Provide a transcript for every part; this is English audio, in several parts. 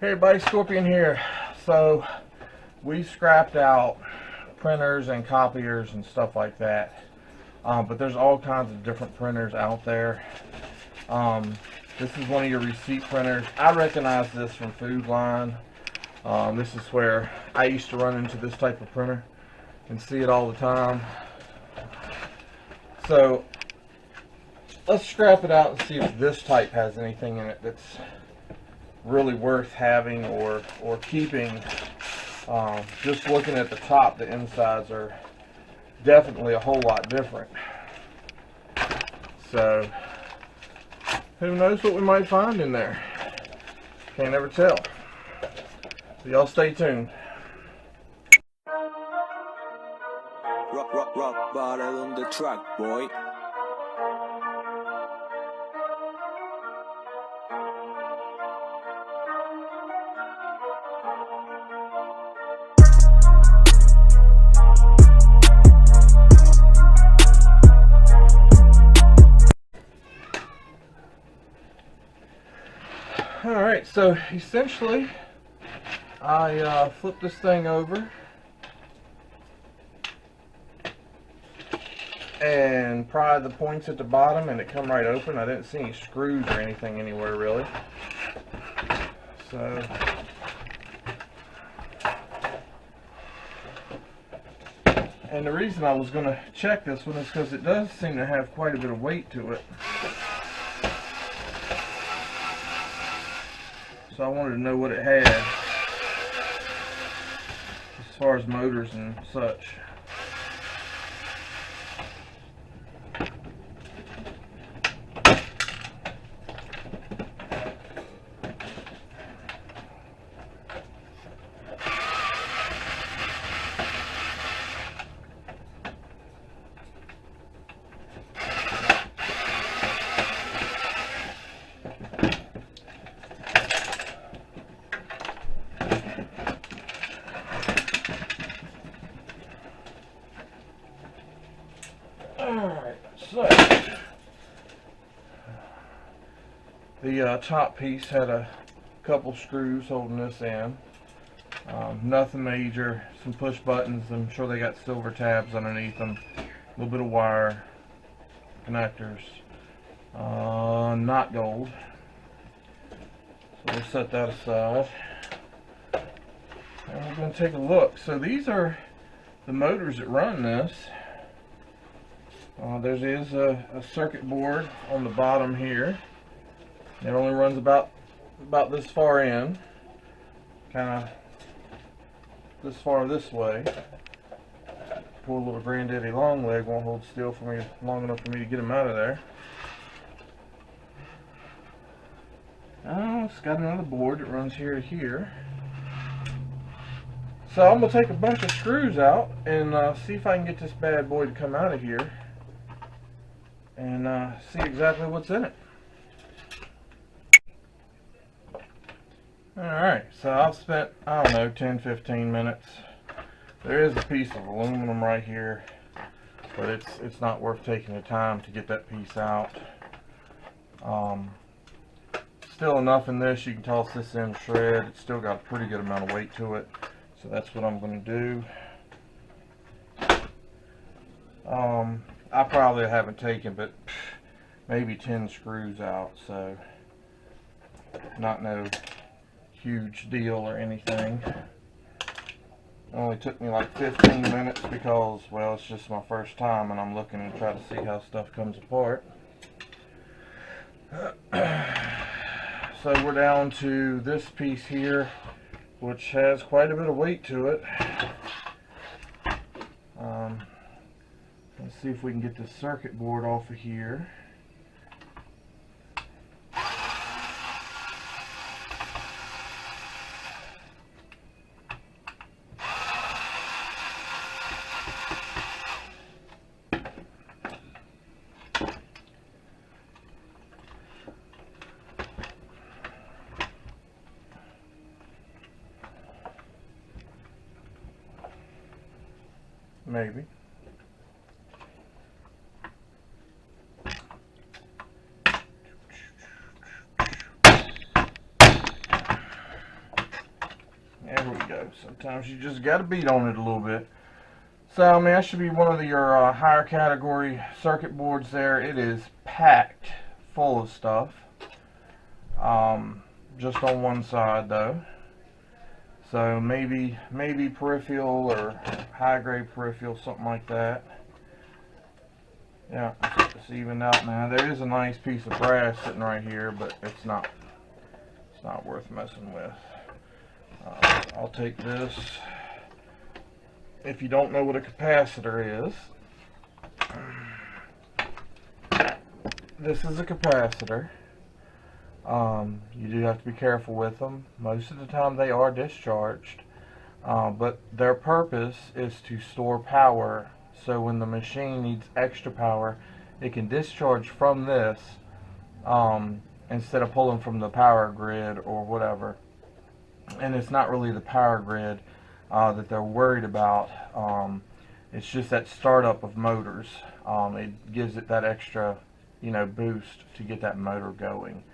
Hey everybody, Scorpion here. So we scrapped out printers and copiers and stuff like that, but there's all kinds of different printers out there. This is one of your receipt printers. I recognize this from Food Line. This is where I used to run into this type of printer and see it all the time. So let's scrap it out and see if this type has anything in it that's really worth having or keeping. Just looking at the top, the insides are definitely a whole lot different. So who knows what we might find in there? Can't ever tell. So y'all stay tuned. Rock bottle on the track, boy. Alright, so essentially I flipped this thing over and pried the points at the bottom and it come right open. I didn't see any screws or anything anywhere really. So and the reason I was going to check this one is because it does seem to have quite a bit of weight to it. So I wanted to know what it had as far as motors and such. Alright, so the top piece had a couple screws holding this in. Nothing major, some push buttons. I'm sure they got silver tabs underneath them. A little bit of wire, connectors, not gold. So we'll set that aside. And we're going to take a look. So these are the motors that run this. There is a circuit board on the bottom here. It only runs about this far in, kind of this far this way. Poor little granddaddy long leg won't hold still for me long enough for me to get him out of there. Oh, it's got another board that runs here to here. So I'm going to take a bunch of screws out and see if I can get this bad boy to come out of here and see exactly what's in it. Alright, so I've spent, I don't know, 10-15 minutes. There is a piece of aluminum right here, but it's not worth taking the time to get that piece out. Still enough in this, you can toss this in shred. It's still got a pretty good amount of weight to it, so that's what I'm going to do. I probably haven't taken but maybe 10 screws out, so not no huge deal or anything. It only took me like 15 minutes because, well, it's just my first time and I'm looking to try to see how stuff comes apart. So we're down to this piece here, which has quite a bit of weight to it. Let's see if we can get this circuit board off of here. Maybe. There we go. Sometimes you just got to beat on it a little bit. So, I mean, that should be one of your higher category circuit boards there. It is packed full of stuff. Just on one side, though. So, maybe peripheral or high-grade peripheral, something like that. Yeah, it's evened out now. There is a nice piece of brass sitting right here, but it's not worth messing with. I'll take this. If you don't know what a capacitor is, this is a capacitor. You do have to be careful with them. Most of the time they are discharged, but their purpose is to store power, so when the machine needs extra power, it can discharge from this instead of pulling from the power grid or whatever. And it's not really the power grid that they're worried about. It's just that startup of motors. It gives it that extra, boost to get that motor going.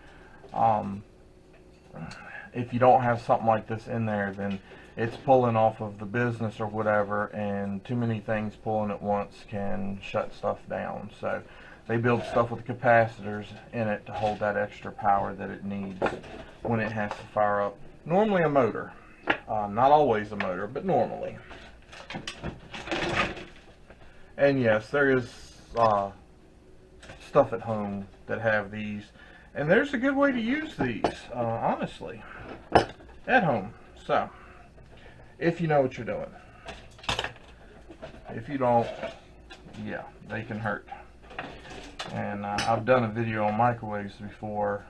If you don't have something like this in there, then it's pulling off of the business or whatever, and too many things pulling at once can shut stuff down. So they build stuff with capacitors in it to hold that extra power that it needs when it has to fire up. Normally a motor. Not always a motor, but normally. And yes, there is stuff at home that have these. And there's a good way to use these, honestly, at home. So, if you know what you're doing. If you don't, yeah, they can hurt. And I've done a video on microwaves before.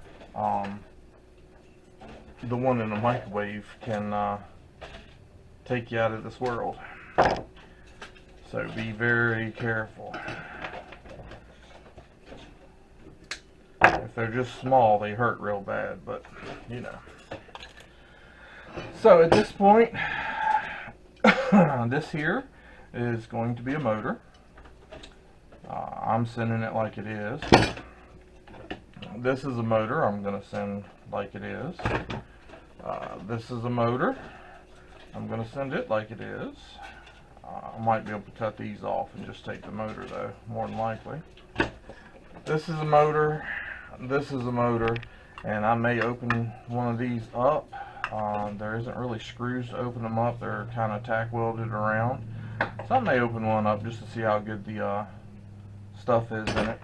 The one in a microwave can take you out of this world. So be very careful. If they're just small, they hurt real bad, but So at this point, this here is going to be a motor. I'm sending it like it is. This is a motor I'm going to send like it is. This is a motor. I'm going to send it like it is. I might be able to cut these off and just take the motor though, more than likely. This is a motor. This is a motor. And I may open one of these up. There isn't really screws to open them up. They're kind of tack welded around. So I may open one up just to see how good the stuff is in it.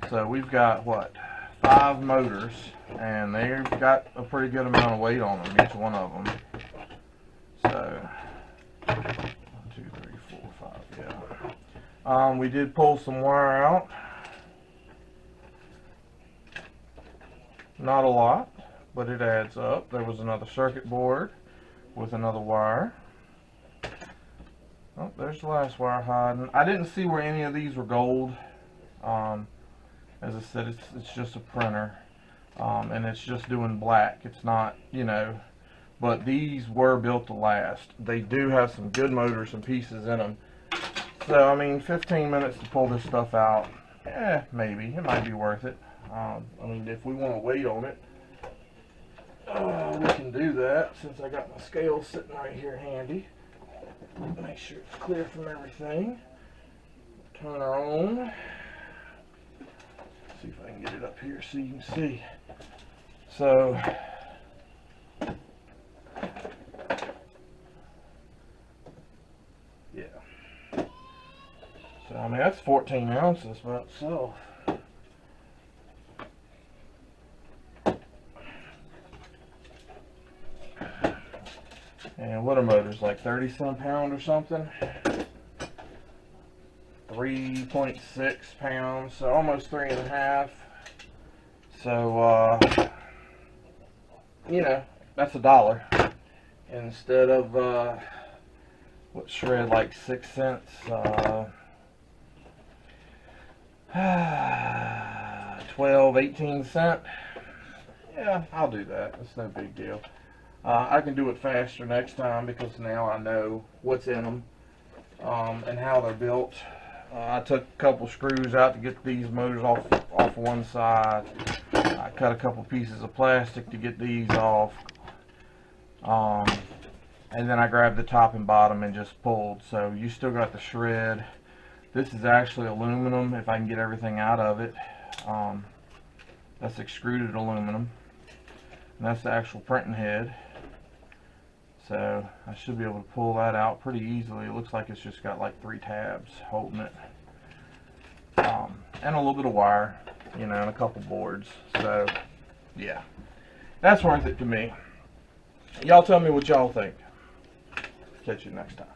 So we've got, what, 5 motors, and they've got a pretty good amount of weight on them, each one of them. So, 1, 2, 3, 4, 5, yeah. We did pull some wire out. Not a lot, but it adds up. There was another circuit board with another wire. Oh, there's the last wire hiding. I didn't see where any of these were gold. As I said, it's just a printer, and it's just doing black. It's not, but these were built to last. They do have some good motors and pieces in them. So, I mean, 15 minutes to pull this stuff out, maybe. It might be worth it. I mean, if we want to wait on it, we can do that, since I got my scale sitting right here handy. Make sure it's clear from everything. Turn her on. See if I can get it up here so you can see. So, yeah. So, I mean, that's 14 ounces by itself. And what are motors, like 30-some pound or something? 3.6 pounds, so almost 3.5. So, that's $1 instead of what shred like 6 cents. 12, 18 cents. Yeah, I'll do that. It's no big deal. I can do it faster next time because now I know what's in them and how they're built. I took a couple screws out to get these motors off one side. I cut a couple pieces of plastic to get these off. And then I grabbed the top and bottom and just pulled. So you still got the shred. This is actually aluminum if I can get everything out of it. That's extruded aluminum. And that's the actual printing head. So I should be able to pull that out pretty easily. It looks like it's just got like 3 tabs holding it. And a little bit of wire, you know, and a couple boards. So yeah, that's worth it to me. Y'all tell me what y'all think. Catch you next time.